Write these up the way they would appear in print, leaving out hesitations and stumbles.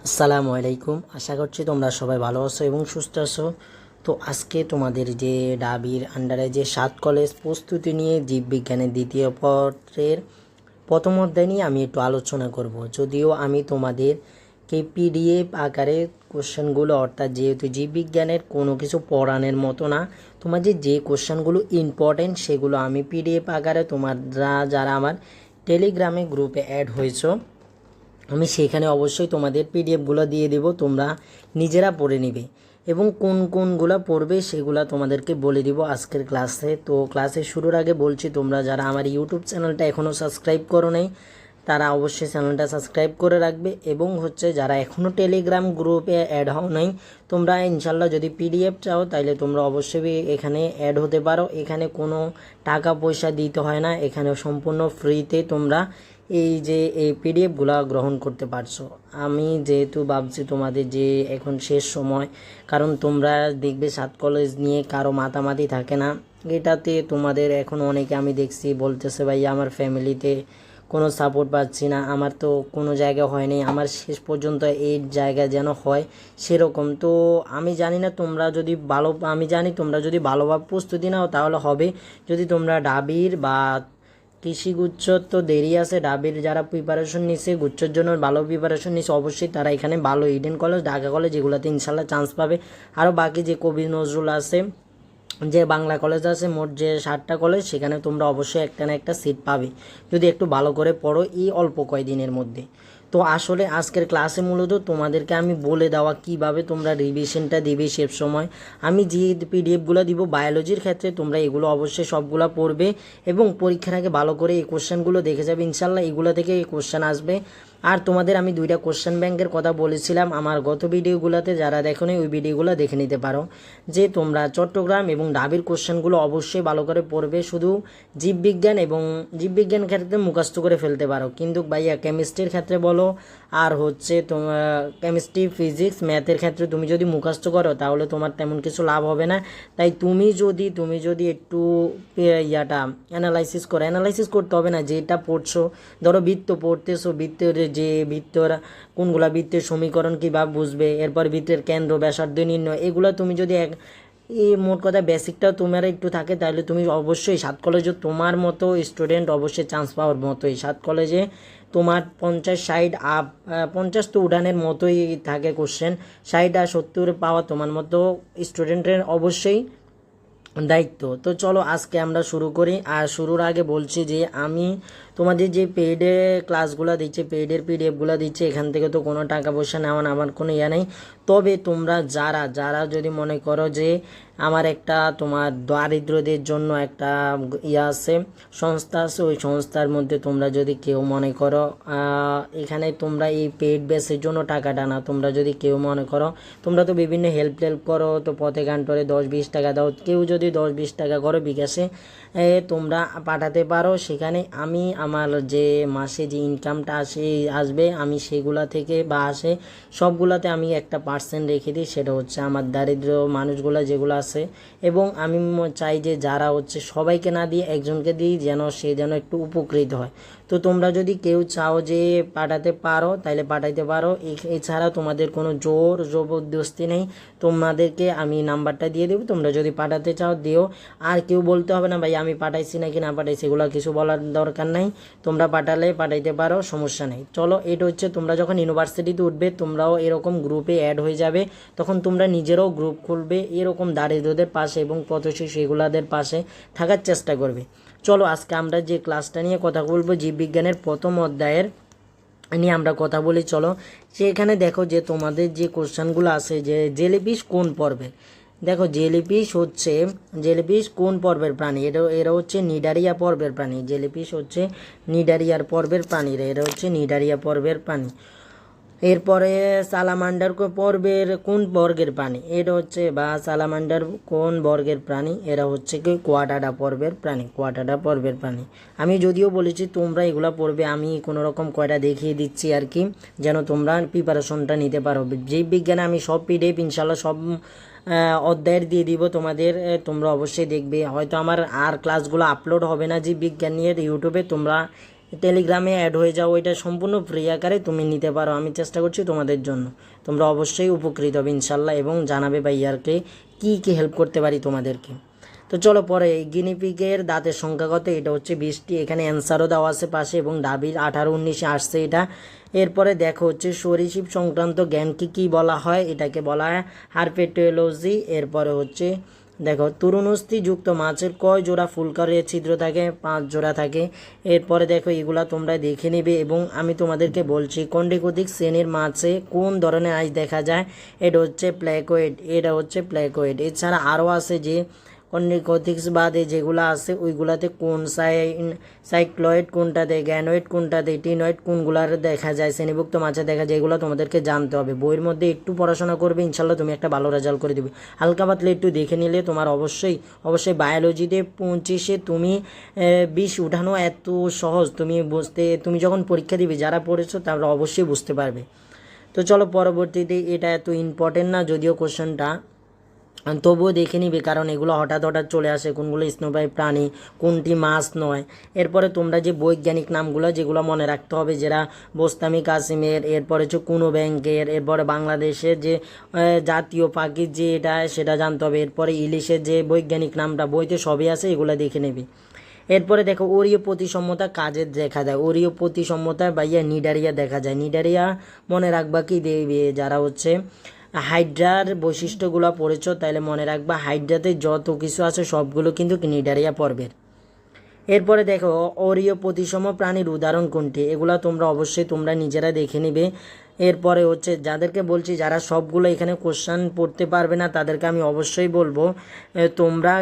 আসসালামু আলাইকুম। আশা করছি তোমরা সবাই ভালো আছো এবং সুস্থ আছো। তো আজকে তোমাদের যে ডাবির আন্ডারে যে 7 কলেজ প্রস্তুতি নিয়ে জীববিজ্ঞানের দ্বিতীয় পত্রের প্রথম অধ্যায় নিয়ে আমি একটু আলোচনা করব। যদিও আমি তোমাদেরকে পিডিএফ আকারে কোশ্চেনগুলো, অর্থাৎ যেহেতু জীববিজ্ঞানের কোনো কিছু পড়ানোর মতো না, তোমাদের যে কোশ্চেনগুলো ইম্পর্টেন্ট সেগুলো আমি পিডিএফ আকারে তোমরা যারা আমার টেলিগ্রামে গ্রুপে অ্যাড হয়েছো আমি সেখানে অবশ্যই তোমাদের পিডিএফগুলো দিয়ে দেব, তোমরা নিজেরা পড়ে নিবে এবং কোনগুলো পড়বে সেগুলো তোমাদেরকে বলে দিব আজকের ক্লাসে। তো ক্লাসে শুরুর আগে বলছি, তোমরা যারা আমার ইউটিউব চ্যানেলটা এখনও সাবস্ক্রাইব করো নাই তারা অবশ্যই চ্যানেলটা সাবস্ক্রাইব করে রাখবে এবং যারা এখনও টেলিগ্রাম গ্রুপে অ্যাড হও নাই, তোমরা ইনশাল্লাহ যদি পিডিএফ চাও তাহলে তোমরা অবশ্যই এখানে অ্যাড হতে পারো। এখানে কোনো টাকা পয়সা দিতে হয় না, এখানে সম্পূর্ণ ফ্রিতে তোমরা এই পিডিএফগুলো গ্রহণ করতে পারছো। আমি যেহেতু ভাবছি তোমাদের যে এখন শেষ সময়, কারণ তোমরা দেখবে 7 কলেজ নিয়ে কারো মাতামাতি থাকে না, এটাতে তোমাদের এখন অনেকে আমি দেখছি বলতেছে ভাই আমার ফ্যামিলিতে কোনো সাপোর্ট পাচ্ছি না, আমার তো কোনো জায়গায় হয়নি, আমার শেষ পর্যন্ত এই জায়গায় যেন হয় সেরকম। তো আমি জানি না তোমরা যদি আমি জানি তোমরা যদি ভালোভাবে প্রস্তুতি নাও তাহলে হবে। যদি তোমরা ডাবির বা কৃষি গুচ্ছর তো দেরি আছে, ডাবির যারা প্রিপারেশন নিছে গুচ্ছর জন্য ভালো প্রিপারেশন নিছে অবশ্যই তারা এখানে ভালো ইডেন কলেজ, ঢাকা কলেজ এগুলোতে ইনশাল্লাহ চান্স পাবে। আরও বাকি যে কবি নজরুল আছে, যে বাংলা কলেজ আছে, মোট যে 7টা কলেজ, সেখানে তোমরা অবশ্যই একটা না একটা সিট পাবে যদি একটু ভালো করে পড়ো এই অল্প কয়দিনের মধ্যে। তো আসলে আজকের ক্লাসে মূলত তোমাদেরকে আমি বলে দেওয়া কিভাবে তোমরা রিভিশনটা দিবে সব সময়। আমি যে পিডিএফগুলো দিব বায়োলজির ক্ষেত্রে তোমরা এগুলো অবশ্যই সবগুলো পড়বে এবং পরীক্ষার আগে ভালো করে এই কোশ্চেনগুলো দেখে যাবে, ইনশাল্লাহ এগুলো থেকে এই কোশ্চেন আসবে। আর তোমাদের আমি 2টা কোশ্চেন ব্যাংকের কথা বলেছিলাম আমার গত ভিডিওগুলোতে, যারা দেখোনি ওই ভিডিওগুলো দেখে নিতে পারো, যে তোমরা চট্টগ্রাম এবং ডাবির কোশ্চেনগুলো অবশ্যই ভালো করে পড়বে। শুধু জীববিজ্ঞান ক্ষেত্রে মুখস্থ করে ফেলতে পারো, কিন্তু ভাইয়া কেমিস্ট্রির ক্ষেত্রে বলো আর তোমার কেমিস্ট্রি ফিজিক্স ম্যাথের ক্ষেত্রে তুমি যদি মুখস্থ করো তাহলে তোমার তেমন কিছু লাভ হবে না। তাই তুমি যদি একটু অ্যানালাইসিস করতে হবে না, যেটা পড়ছো, ধরো বৃত্ত পড়তেছো, বৃত্তর কোনগুলা বৃত্তের সমীকরণ কীভাবে বুঝবে, এরপর বৃত্তের কেন্দ্র ব্যাসার্ধ নির্ণয়, এগুলো তুমি যদি এই মোট কথা বেসিকটাও তোমার একটু থাকে তাহলে তুমি অবশ্যই 7 কলেজে তোমার মতো স্টুডেন্ট অবশ্যই চান্স পাওয়ার মতোই। 7 কলেজে তোমার 50-60 50 তো উঠানের মতোই থাকে কোশ্চেন, 60 আর 70 পাওয়া তোমার মতো স্টুডেন্টের অবশ্যই দায়িত্ব। তো চলো আজকে আমরা শুরু করি। আর শুরুর আগে বলছি যে আমি তোমাদের যে পেইডে ক্লাসগুলো দিচ্ছে, পেইডের পিডিএফগুলো দিচ্ছে, এখান থেকে তো কোনো টাকা পয়সা নেওয়া আমার কোনো ইয়ে নেই। তবে তোমরা যারা যদি মনে করো যে আমার একটা তোমার দারিদ্রদের জন্য একটা আছে, সংস্থা আছে, ওই সংস্থার মধ্যে তোমরা যদি কেউ মনে করো এখানে তোমরা এই পেইড বেসের জন্য টাকাটা না, তোমরা যদি কেউ মনে করো তোমরা তো বিভিন্ন হেল্প করো, তো পথে গান্টরে 10-20 টাকা দাও, কেউ যদি 10-20 টাকা করো বিকাশে তোমরা পাঠাতে পারো। সেখানে আমি আমার যে মাসে যে ইনকামটা আসবে আমি সেগুলা থেকে বা সবগুলাতে আমি একটা পার্সেন্ট রেখে দিই, সেটা হচ্ছে আমার দারিদ্র মানুষগুলা যেগুলো আছে। এবং আমি চাই যে যারা সবাইকে না দিয়ে একজনকে দিই, সে যেন একটু উপকৃত হয়। তো তোমরা যদি কেউ চাও যে পাঠাতে পারো তাহলে পাঠাইতে পারো, এছাড়া তোমাদের কোনো জবরদস্তি নেই। তোমাদেরকে আমি নাম্বারটা দিয়ে দেবো, তোমরা যদি পাঠাতে চাও দিও। আর কেউ বলতে হবে না ভাই আমি পাঠাইছি নাকি না পাঠাইছি, এগুলো কিছু বলার দরকার নাই, তোমরা পাঠাইতে পারো, সমস্যা নেই। চলো, এটা তোমরা যখন ইউনিভার্সিটিতে উঠবে তোমরাও এরকম গ্রুপে অ্যাড হয়ে যাবে, তখন তোমরা নিজেরাও গ্রুপ খুলবে, এরকম দারিদ্রদের পাশে এবং পথশিশু সেগুলাদের পাশে থাকার চেষ্টা করবে। চলো আজকে আমরা যে ক্লাসটা নিয়ে কথা বলবো জীববিজ্ঞানের প্রথম অধ্যায়ের নিয়ে আমরা কথা বলি। চলো সেখানে দেখো যে তোমাদের যে কোশ্চেনগুলো আছে, যে জেলিফিশ কোন পর্বের, দেখো জেলিফিশ কোন পর্বের প্রাণী, এরা নিডারিয়া পর্বের প্রাণী। জেলিফিশ নিডারিয়ার পর্বের প্রাণীরা, এরা নিডারিয়া পর্বের প্রাণী। এরপরে সালামান্ডার পর্বের কোন বর্গের প্রাণী, এটা বা সালামান্ডার কোন বর্গের প্রাণী, এরা কি কোয়াটাডা পর্বের প্রাণী। আমি যদিও বলেছি তোমরা এগুলা পড়বে, আমি কোনো রকম কয়টা দেখিয়ে দিচ্ছি আর কি, যেন তোমরা প্রিপারেশনটা নিতে পারো। জীববিজ্ঞানে আমি সব পিডিএফ ইনশাল্লাহ সব অধ্যায়ের দিয়ে দিব তোমাদের, তোমরা অবশ্যই দেখবে। হয়তো আমার আর ক্লাসগুলো আপলোড হবে না জীববিজ্ঞান নিয়ে ইউটিউবে, তোমরা টেলিগ্রামে অ্যাড হয়ে যাও, এটা সম্পূর্ণ ফ্রি আকারে তুমি নিতে পারো। আমি চেষ্টা করছি তোমাদের জন্য, তোমরা অবশ্যই উপকৃত হবে ইনশাল্লাহ, এবং জানাবে ভাইয়ারকে কী কী হেল্প করতে পারি তোমাদেরকে। তো চলো পরে গিনিপিগের দাঁতের সংখ্যা কত, এটা হচ্ছে 20টি, এখানে অ্যান্সারও দেওয়া আছে পাশে, এবং ডাবির 18-19-এ আসছে এটা। এরপরে দেখো হচ্ছে সরীসৃপ সংক্রান্ত জ্ঞানকে কী বলা হয়, এটাকে বলা হয় হারপেটোলজি। এরপরে হচ্ছে দেখো তরুণস্থি যুক্ত মাছের কয় জোড়া ফুলকারের ছিদ্র থাকে, 5 জোড়া থাকে। এরপরে দেখো এগুলা তোমরা দেখে নেবে, এবং আমি তোমাদেরকে বলছি কন্ডিকোটিক শ্রেণীর মাছে কোন ধরনের আঁশ দেখা যায়, এটা হচ্ছে প্ল্যাকোয়েড, এটা হচ্ছে প্ল্যাকোয়েড। এছাড়া আরও আছে যে কন্ডিকোটিক্স বাদে যেগুলো আছে ওইগুলাতে কোন সাইক্লয়েড কোনটাতে, গ্যানোয়েড কোনটাতে, টিনয়েড কোনগুলার দেখা যায়, শ্রেণীভুক্ত মাছে দেখা যায়, এগুলো তোমাদেরকে জানতে হবে। বইয়ের মধ্যে একটু পড়াশোনা করবে, ইনশাল্লাহ তুমি একটা ভালো রেজাল্ট করে দেবে। হালকা পাতলে একটু দেখে নিলে তোমার অবশ্যই বায়োলজিতে 25-এ তুমি 20 উঠানো এত সহজ, তুমি যখন পরীক্ষা দিবে যারা পড়েছো তারা অবশ্যই বুঝতে পারবে। তো চলো পরবর্তীতে, এটা এত ইম্পর্টেন্ট না যদিও কোশ্চেনটা, তবুও দেখে নিবে, কারণ এগুলো হঠাৎ চলে আসে, কোনগুলো স্তন্যপায়ী প্রাণী, কোনটি মাছ নয়। এরপরে তোমরা যে বৈজ্ঞানিক নামগুলো যেগুলো মনে রাখতে হবে, যেটা বোস্তামি কাসিমের, এরপরে হচ্ছে কোনো ব্যাংকের, এরপরে বাংলাদেশের যে জাতীয় পাখির যে এটা সেটা জানতে হবে, এরপরে ইলিশের যে বৈজ্ঞানিক নামটা বইতে সবই আছে, এগুলো দেখে নেবে। এরপরে দেখো ওরীয় প্রতিসম্যতা কাজের দেখা যায়, ওরীয় প্রতিসম্যতা বাইয়া নিডারিয়া দেখা যায়। নিডারিয়া মনে রাখবা কি দেবে, যারা হচ্ছে হাইড্রার বৈশিষ্ট্যগুলো পড়েছো তাহলে মনে রাখবা হাইড্রাতে যত কিছু আছে সবগুলো কিন্তু নিডারিয়া পর্বের। এরপরে দেখো অরীয় প্রতিসম প্রাণীর উদাহরণ কোনটি, এগুলো তোমরা অবশ্যই তোমরা নিজেরা দেখে নিবে। এরপরে হচ্ছে যাদেরকে বলছি যারা সবগুলো এখানে কোশ্চান পড়তে পারবে না তাদেরকে আমি অবশ্যই বলবো তোমরা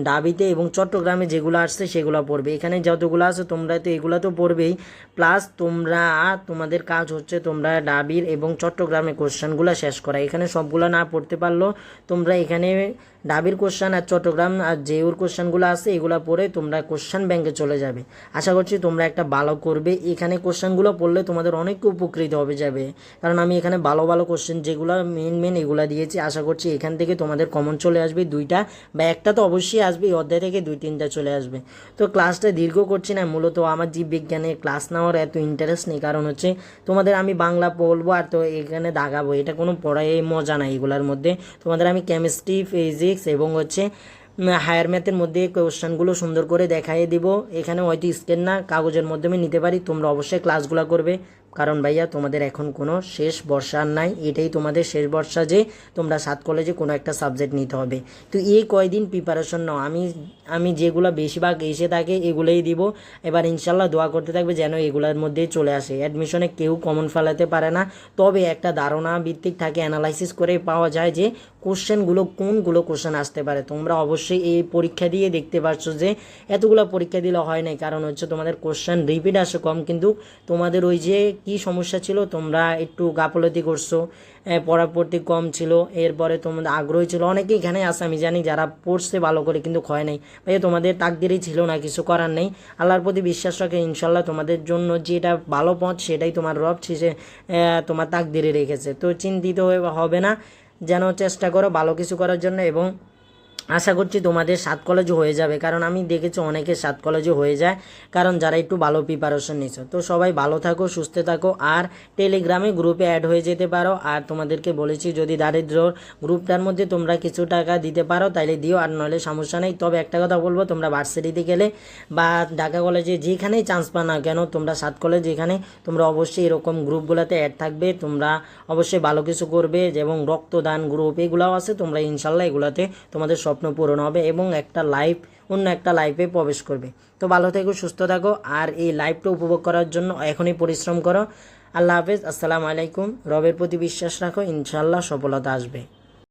ডাবিতে এবং চট্টগ্রামে যেগুলো আসছে সেগুলো পড়বে। এখানে যতগুলো আছে তোমরা তো এগুলো তো পড়বেই, প্লাস তোমাদের কাজ হচ্ছে তোমরা ডাবির এবং চট্টগ্রামে কোশ্চানগুলো শেষ করা। এখানে সবগুলো না পড়তে পারলেও তোমরা এখানে ডাবির কোশ্চান আর চট্টগ্রাম আর জেউর কোশ্চানগুলো আছে এগুলো পড়ে তোমরা কোশ্চান ব্যাংকে চলে যাবে। আশা করছি তোমরা একটা ভালো করবে, এখানে কোশ্চানগুলো পড়লে তোমাদের অনেক উপকৃত হবে যাবে, কারণ আমি এখানে ভালো ভালো কোশ্চেন যেগুলো মেন এগুলো দিয়েছি। আশা করছি এখান থেকে তোমাদের কমন চলে আসবে 2টা বা একটা তো অবশ্যই আসবে, এই অধ্যায় থেকে 2-3টা চলে আসবে। তো ক্লাসটা দীর্ঘ করছি না, মূলত আমার জীববিজ্ঞানের ক্লাস নেওয়ার এত ইন্টারেস্ট নেই, কারণ হচ্ছে তোমাদের আমি বাংলা বলবো আর তো এখানে দাগাবো, এটা কোনো পড়াই মজা নাই। এগুলোর মধ্যে তোমাদের আমি কেমিস্ট্রি, ফিজিক্স এবং হচ্ছে হায়ার ম্যাথের মধ্যে কোশ্চেনগুলো সুন্দর করে দেখাই দিব। এখানে হয়তো স্ক্যান না কাগজের মাধ্যমে নিতে পারি, তোমরা অবশ্যই ক্লাসগুলো করবে, কারণ ভাইয়া তোমাদের এখন কোনো শেষ বর্ষা নাই, এটাই তোমাদের শেষ বর্ষা যে তোমরা 7 কলেজে কোনো একটা সাবজেক্ট নিতে হবে। তো এই কয়দিন প্রিপারেশন নাও, আমি যেগুলো বেশিরভাগ এসে থাকে এগুলোই দিব। এবার ইনশাল্লাহ দোয়া করতে থাকবে যেন এগুলোর মধ্যেই চলে আসে। অ্যাডমিশনে কেউ কমন ফেলাতে পারে না, তবে একটা ধারণা ভিত্তিক থাকে, অ্যানালাইসিস করে পাওয়া যায় যে কোনগুলো কোশ্চেন আসতে পারে। তোমরা অবশ্যই এই পরীক্ষা দিয়ে দেখতে পাচ্ছ যে এতগুলো পরীক্ষা দিলে হয় নাই, কারণ হচ্ছে তোমাদের কোশ্চেন রিপিট আসে কম, কিন্তু তোমাদের ওই যে কি সমস্যা ছিল, তোমরা একটু গাফলতি করছো, পড়ার প্রতি কম ছিল, এরপরে তোমাদের আগ্রহী ছিল, অনেকেই এখানে আসে আমি জানি যারা পড়ছে ভালো করে কিন্তু হয় নাই। ভাই তোমাদের তাকদিরই ছিল না, কিছু করার নেই, আল্লাহর প্রতি বিশ্বাস রাখে ইনশাল্লাহ তোমাদের জন্য যেটা ভালো পথ সেটাই তোমার রব তোমার তাকদিরে রেখেছে। তো চিন্তিত হবে না, যেন চেষ্টা করো ভালো কিছু করার জন্য, এবং আশা করছি তোমাদের 7 কলেজও হয়ে যাবে, কারণ আমি দেখেছি অনেকে 7 কলেজও হয়ে যায়, কারণ যারা একটু ভালো প্রিপারেশন নিছো। তো সবাই ভালো থাকো, সুস্থ থাকো, আর টেলিগ্রামে গ্রুপে অ্যাড হয়ে যেতে পারো। আর তোমাদেরকে বলেছি যদি দারিদ্র গ্রুপটার মধ্যে তোমরা কিছু টাকা দিতে পারো তাইলে দিও, আর নইলে সমস্যা নেই। তবে একটা কথা বলবো, তোমরা ভার্সিটিতে গেলে বা ঢাকা কলেজে যেখানেই চান্স পাও না কেন, তোমরা 7 কলেজ যেখানে, তোমরা অবশ্যই এরকম গ্রুপগুলোতে অ্যাড থাকবে, তোমরা অবশ্যই ভালো কিছু করবে। এবং রক্তদান গ্রুপ এগুলাও আছে, তোমরা ইনশাল্লাহ এগুলাতে তোমাদের স্বপ্ন পূরণ হবে এবং অন্য একটা লাইফে প্রবেশ করবে। তো ভালো থেকো, সুস্থ থাকো, আর এই লাইফটা উপভোগ করার জন্য এখনই পরিশ্রম করো। আল্লাহ হাফেজ, আসসালামু আলাইকুম। রবের প্রতি বিশ্বাস রাখো, ইনশাল্লাহ সফলতা আসবে।